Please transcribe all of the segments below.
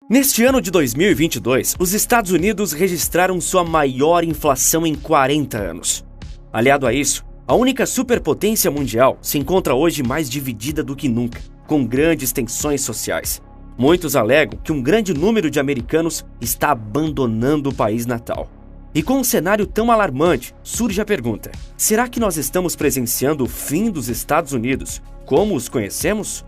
Neste ano de 2022, os Estados Unidos registraram sua maior inflação em 40 anos. Aliado a isso, a única superpotência mundial se encontra hoje mais dividida do que nunca, com grandes tensões sociais. Muitos alegam que um grande número de americanos está abandonando o país natal. E com um cenário tão alarmante, surge a pergunta: será que nós estamos presenciando o fim dos Estados Unidos como os conhecemos?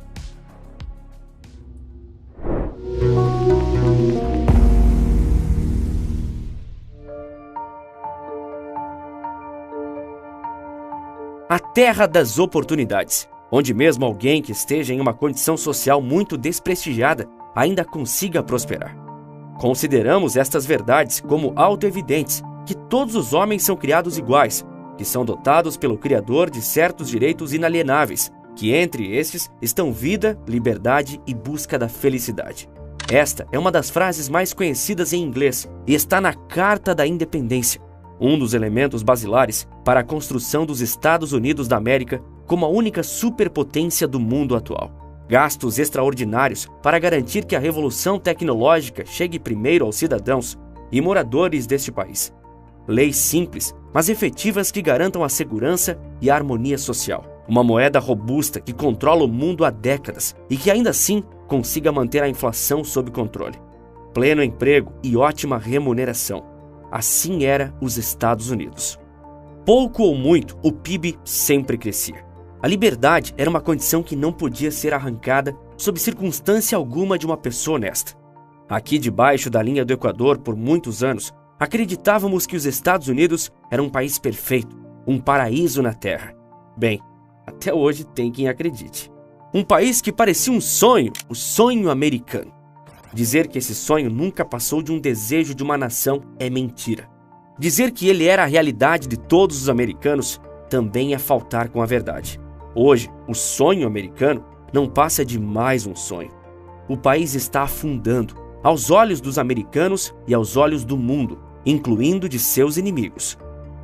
A terra das oportunidades, onde mesmo alguém que esteja em uma condição social muito desprestigiada ainda consiga prosperar. Consideramos estas verdades como autoevidentes, que todos os homens são criados iguais, que são dotados pelo Criador de certos direitos inalienáveis, que entre estes estão vida, liberdade e busca da felicidade. Esta é uma das frases mais conhecidas em inglês e está na Carta da Independência, um dos elementos basilares para a construção dos Estados Unidos da América como a única superpotência do mundo atual. Gastos extraordinários para garantir que a revolução tecnológica chegue primeiro aos cidadãos e moradores deste país. Leis simples, mas efetivas que garantam a segurança e a harmonia social. Uma moeda robusta que controla o mundo há décadas e que ainda assim consiga manter a inflação sob controle. Pleno emprego e ótima remuneração. Assim era os Estados Unidos. Pouco ou muito, o PIB sempre crescia. A liberdade era uma condição que não podia ser arrancada sob circunstância alguma de uma pessoa honesta. Aqui debaixo da linha do Equador, por muitos anos, acreditávamos que os Estados Unidos eram um país perfeito, um paraíso na Terra. Bem, até hoje tem quem acredite. Um país que parecia um sonho, o sonho americano. Dizer que esse sonho nunca passou de um desejo de uma nação é mentira. Dizer que ele era a realidade de todos os americanos também é faltar com a verdade. Hoje, o sonho americano não passa de mais um sonho. O país está afundando, aos olhos dos americanos e aos olhos do mundo, incluindo de seus inimigos.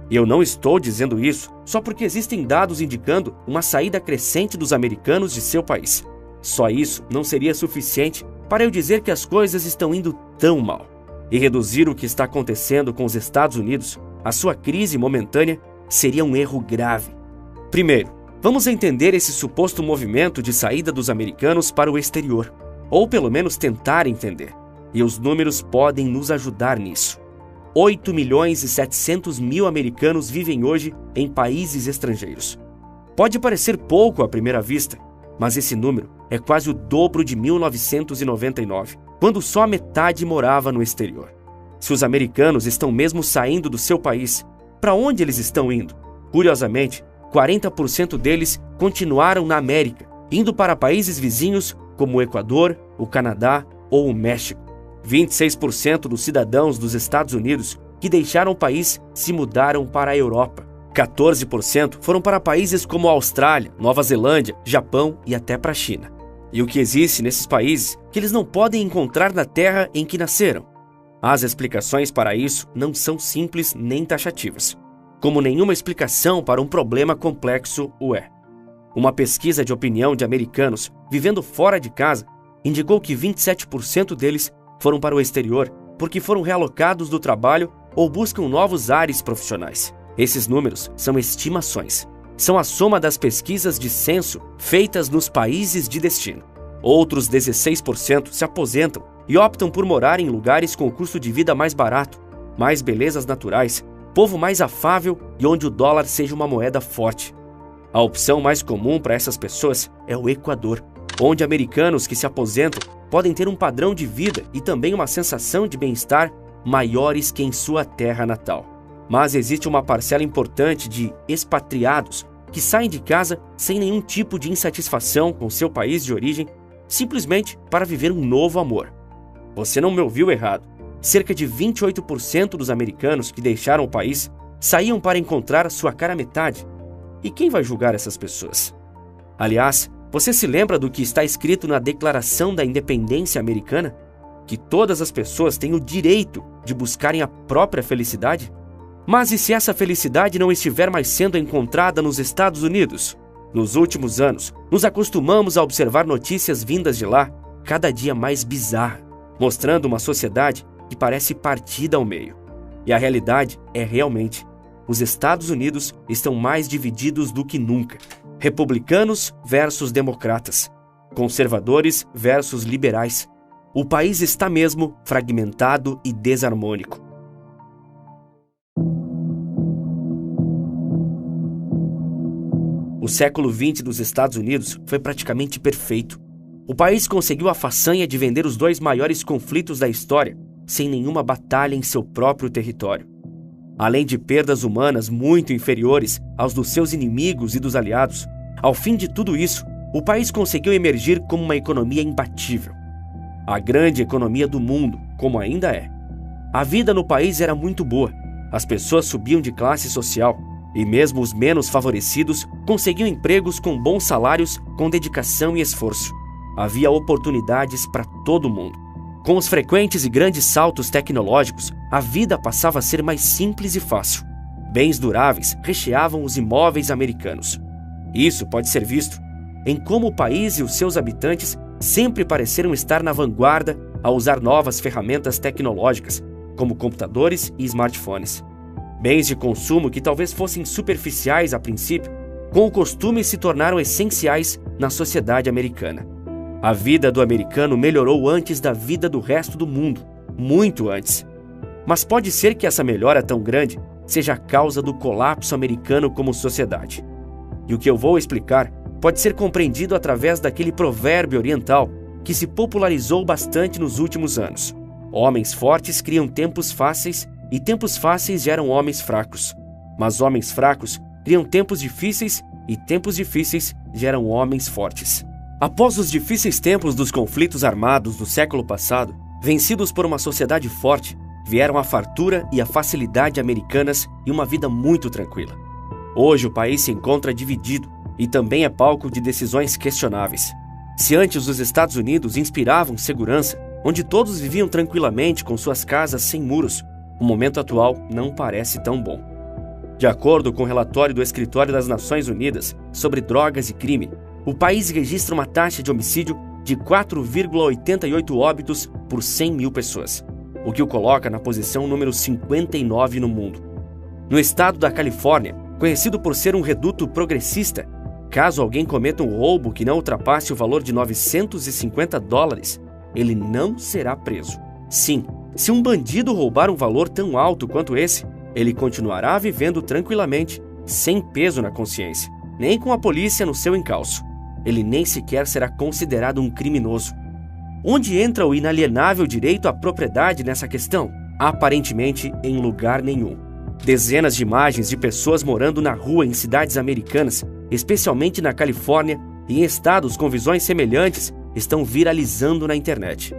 E eu não estou dizendo isso só porque existem dados indicando uma saída crescente dos americanos de seu país. Só isso não seria suficiente para eu dizer que as coisas estão indo tão mal. E reduzir o que está acontecendo com os Estados Unidos, a sua crise momentânea, seria um erro grave. Primeiro, vamos entender esse suposto movimento de saída dos americanos para o exterior, ou pelo menos tentar entender. E os números podem nos ajudar nisso. 8.700.000 americanos vivem hoje em países estrangeiros. Pode parecer pouco à primeira vista, mas esse número é quase o dobro de 1999, quando só a metade morava no exterior. Se os americanos estão mesmo saindo do seu país, para onde eles estão indo? Curiosamente, 40% deles continuaram na América, indo para países vizinhos como o Equador, o Canadá ou o México. 26% dos cidadãos dos Estados Unidos que deixaram o país se mudaram para a Europa. 14% foram para países como a Austrália, Nova Zelândia, Japão e até para a China. E o que existe nesses países que eles não podem encontrar na terra em que nasceram? As explicações para isso não são simples nem taxativas, como nenhuma explicação para um problema complexo o é. Uma pesquisa de opinião de americanos vivendo fora de casa indicou que 27% deles foram para o exterior porque foram realocados do trabalho ou buscam novos ares profissionais. Esses números são estimações. São a soma das pesquisas de censo feitas nos países de destino. Outros 16% se aposentam e optam por morar em lugares com custo de vida mais barato, mais belezas naturais, povo mais afável e onde o dólar seja uma moeda forte. A opção mais comum para essas pessoas é o Equador, onde americanos que se aposentam podem ter um padrão de vida e também uma sensação de bem-estar maiores que em sua terra natal. Mas existe uma parcela importante de expatriados que saem de casa sem nenhum tipo de insatisfação com seu país de origem, simplesmente para viver um novo amor. Você não me ouviu errado. Cerca de 28% dos americanos que deixaram o país saíam para encontrar a sua cara metade. E quem vai julgar essas pessoas? Aliás, você se lembra do que está escrito na Declaração da Independência Americana? Que todas as pessoas têm o direito de buscarem a própria felicidade? Mas e se essa felicidade não estiver mais sendo encontrada nos Estados Unidos? Nos últimos anos, nos acostumamos a observar notícias vindas de lá, cada dia mais bizarras. mostrando uma sociedade que parece partida ao meio. E a realidade é realmente: os Estados Unidos estão mais divididos do que nunca. Republicanos versus democratas. Conservadores versus liberais. O país está mesmo fragmentado e desarmônico. O século XX dos Estados Unidos foi praticamente perfeito. O país conseguiu a façanha de vender os 2 maiores conflitos da história sem nenhuma batalha em seu próprio território. Além de perdas humanas muito inferiores aos dos seus inimigos e dos aliados, ao fim de tudo isso, o país conseguiu emergir como uma economia imbatível. A grande economia do mundo, como ainda é. A vida no país era muito boa, as pessoas subiam de classe social e mesmo os menos favorecidos conseguiam empregos com bons salários, com dedicação e esforço. Havia oportunidades para todo mundo. Com os frequentes e grandes saltos tecnológicos, a vida passava a ser mais simples e fácil. Bens duráveis recheavam os imóveis americanos. Isso pode ser visto em como o país e os seus habitantes sempre pareceram estar na vanguarda ao usar novas ferramentas tecnológicas, como computadores e smartphones. Bens de consumo que talvez fossem superficiais a princípio, com o costume se tornaram essenciais na sociedade americana. A vida do americano melhorou antes da vida do resto do mundo, muito antes. Mas pode ser que essa melhora tão grande seja a causa do colapso americano como sociedade. E o que eu vou explicar pode ser compreendido através daquele provérbio oriental que se popularizou bastante nos últimos anos. Homens fortes criam tempos fáceis e tempos fáceis geram homens fracos. Mas homens fracos criam tempos difíceis e tempos difíceis geram homens fortes. Após os difíceis tempos dos conflitos armados do século passado, vencidos por uma sociedade forte, vieram a fartura e a facilidade americanas e uma vida muito tranquila. Hoje o país se encontra dividido e também é palco de decisões questionáveis. Se antes os Estados Unidos inspiravam segurança, onde todos viviam tranquilamente com suas casas sem muros, o momento atual não parece tão bom. De acordo com o relatório do Escritório das Nações Unidas sobre drogas e crime, o país registra uma taxa de homicídio de 4,88 óbitos por 100 mil pessoas, o que o coloca na posição número 59 no mundo. No estado da Califórnia, conhecido por ser um reduto progressista, caso alguém cometa um roubo que não ultrapasse o valor de $950, ele não será preso. Sim, se um bandido roubar um valor tão alto quanto esse, ele continuará vivendo tranquilamente, sem peso na consciência, nem com a polícia no seu encalço. Ele nem sequer será considerado um criminoso. Onde entra o inalienável direito à propriedade nessa questão? Aparentemente, em lugar nenhum. Dezenas de imagens de pessoas morando na rua em cidades americanas, especialmente na Califórnia e em estados com visões semelhantes, estão viralizando na internet.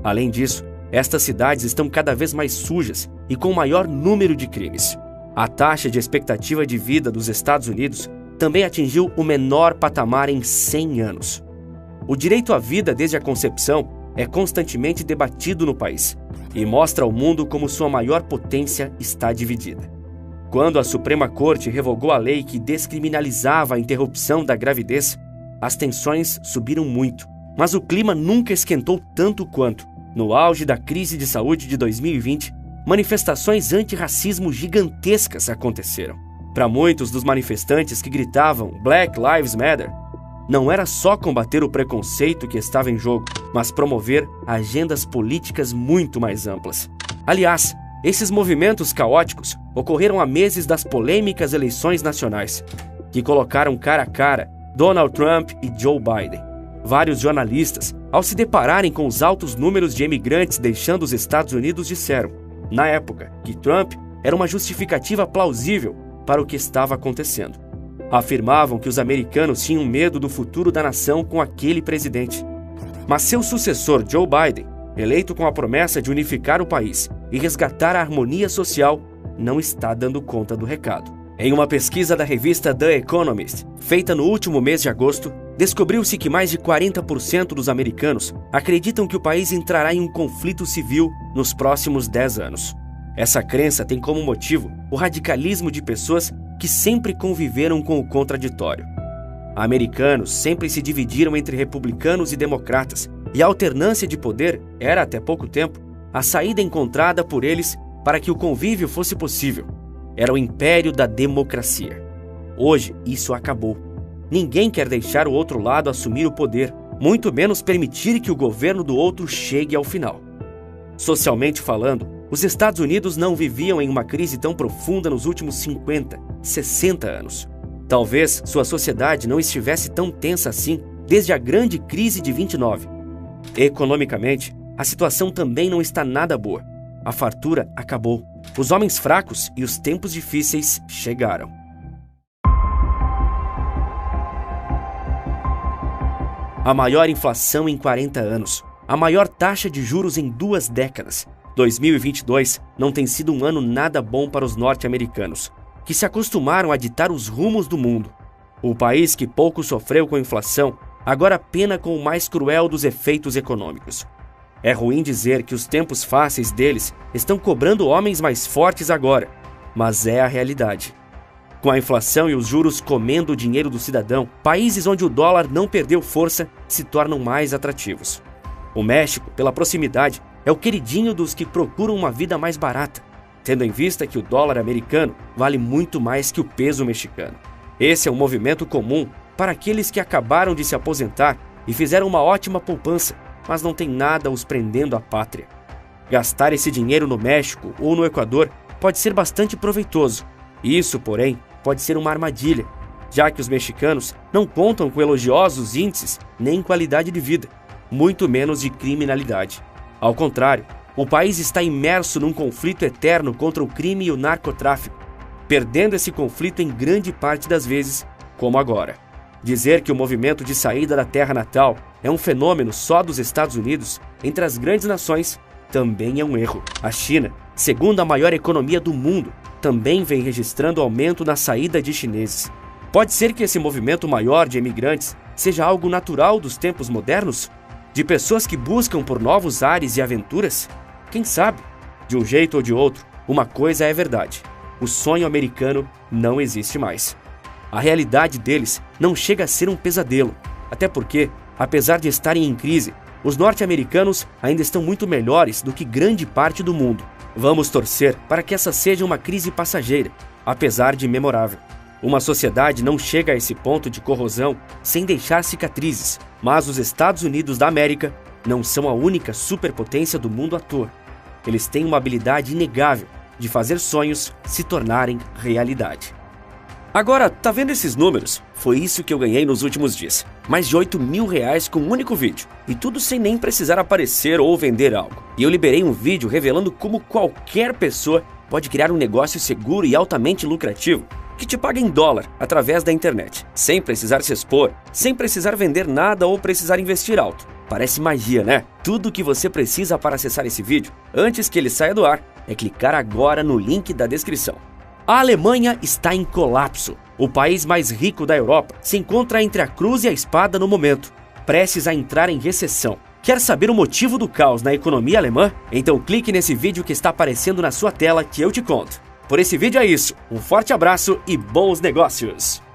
Além disso, estas cidades estão cada vez mais sujas e com maior número de crimes. A taxa de expectativa de vida dos Estados Unidos também atingiu o menor patamar em 100 anos. O direito à vida desde a concepção é constantemente debatido no país e mostra ao mundo como sua maior potência está dividida. Quando a Suprema Corte revogou a lei que descriminalizava a interrupção da gravidez, as tensões subiram muito, mas o clima nunca esquentou tanto quanto, no auge da crise de saúde de 2020, manifestações antirracismo gigantescas aconteceram. Para muitos dos manifestantes que gritavam Black Lives Matter, não era só combater o preconceito que estava em jogo, mas promover agendas políticas muito mais amplas. Aliás, esses movimentos caóticos ocorreram há meses das polêmicas eleições nacionais, que colocaram cara a cara Donald Trump e Joe Biden. Vários jornalistas, ao se depararem com os altos números de imigrantes deixando os Estados Unidos, disseram, na época, que Trump era uma justificativa plausível para o que estava acontecendo. Afirmavam que os americanos tinham medo do futuro da nação com aquele presidente. Mas seu sucessor, Joe Biden, eleito com a promessa de unificar o país e resgatar a harmonia social, não está dando conta do recado. Em uma pesquisa da revista The Economist, feita no último mês de agosto, descobriu-se que mais de 40% dos americanos acreditam que o país entrará em um conflito civil nos próximos 10 anos. Essa crença tem como motivo o radicalismo de pessoas que sempre conviveram com o contraditório. Americanos sempre se dividiram entre republicanos e democratas e a alternância de poder era, até pouco tempo, a saída encontrada por eles para que o convívio fosse possível. Era o império da democracia. Hoje, isso acabou. Ninguém quer deixar o outro lado assumir o poder, muito menos permitir que o governo do outro chegue ao final. Socialmente falando, os Estados Unidos não viviam em uma crise tão profunda nos últimos 50, 60 anos. Talvez sua sociedade não estivesse tão tensa assim desde a grande crise de 29. Economicamente, a situação também não está nada boa. A fartura acabou. Os homens fracos e os tempos difíceis chegaram. A maior inflação em 40 anos. A maior taxa de juros em 2 décadas. 2022 não tem sido um ano nada bom para os norte-americanos, que se acostumaram a ditar os rumos do mundo. O país que pouco sofreu com a inflação, agora pena com o mais cruel dos efeitos econômicos. É ruim dizer que os tempos fáceis deles estão cobrando homens mais fortes agora, mas é a realidade. Com a inflação e os juros comendo o dinheiro do cidadão, países onde o dólar não perdeu força se tornam mais atrativos. O México, pela proximidade, é o queridinho dos que procuram uma vida mais barata, tendo em vista que o dólar americano vale muito mais que o peso mexicano. Esse é um movimento comum para aqueles que acabaram de se aposentar e fizeram uma ótima poupança, mas não tem nada os prendendo à pátria. Gastar esse dinheiro no México ou no Equador pode ser bastante proveitoso. Isso, porém, pode ser uma armadilha, já que os mexicanos não contam com elogiosos índices nem qualidade de vida, muito menos de criminalidade. Ao contrário, o país está imerso num conflito eterno contra o crime e o narcotráfico, perdendo esse conflito em grande parte das vezes, como agora. Dizer que o movimento de saída da terra natal é um fenômeno só dos Estados Unidos entre as grandes nações também é um erro. A China, segunda maior economia do mundo, também vem registrando aumento na saída de chineses. Pode ser que esse movimento maior de imigrantes seja algo natural dos tempos modernos? De pessoas que buscam por novos ares e aventuras? Quem sabe? De um jeito ou de outro, uma coisa é verdade: o sonho americano não existe mais. A realidade deles não chega a ser um pesadelo, até porque, apesar de estarem em crise, os norte-americanos ainda estão muito melhores do que grande parte do mundo. Vamos torcer para que essa seja uma crise passageira, apesar de memorável. Uma sociedade não chega a esse ponto de corrosão sem deixar cicatrizes, mas os Estados Unidos da América não são a única superpotência do mundo à toa. Eles têm uma habilidade inegável de fazer sonhos se tornarem realidade. Agora, tá vendo esses números? Foi isso que eu ganhei nos últimos dias. Mais de R$8.000 com um único vídeo. E tudo sem nem precisar aparecer ou vender algo. E eu liberei um vídeo revelando como qualquer pessoa pode criar um negócio seguro e altamente lucrativo que te paga em dólar através da internet, sem precisar se expor, sem precisar vender nada ou precisar investir alto. Parece magia, né? Tudo o que você precisa para acessar esse vídeo, antes que ele saia do ar, é clicar agora no link da descrição. A Alemanha está em colapso. O país mais rico da Europa se encontra entre a cruz e a espada no momento, prestes a entrar em recessão. Quer saber o motivo do caos na economia alemã? Então clique nesse vídeo que está aparecendo na sua tela que eu te conto. Por esse vídeo é isso. Um forte abraço e bons negócios!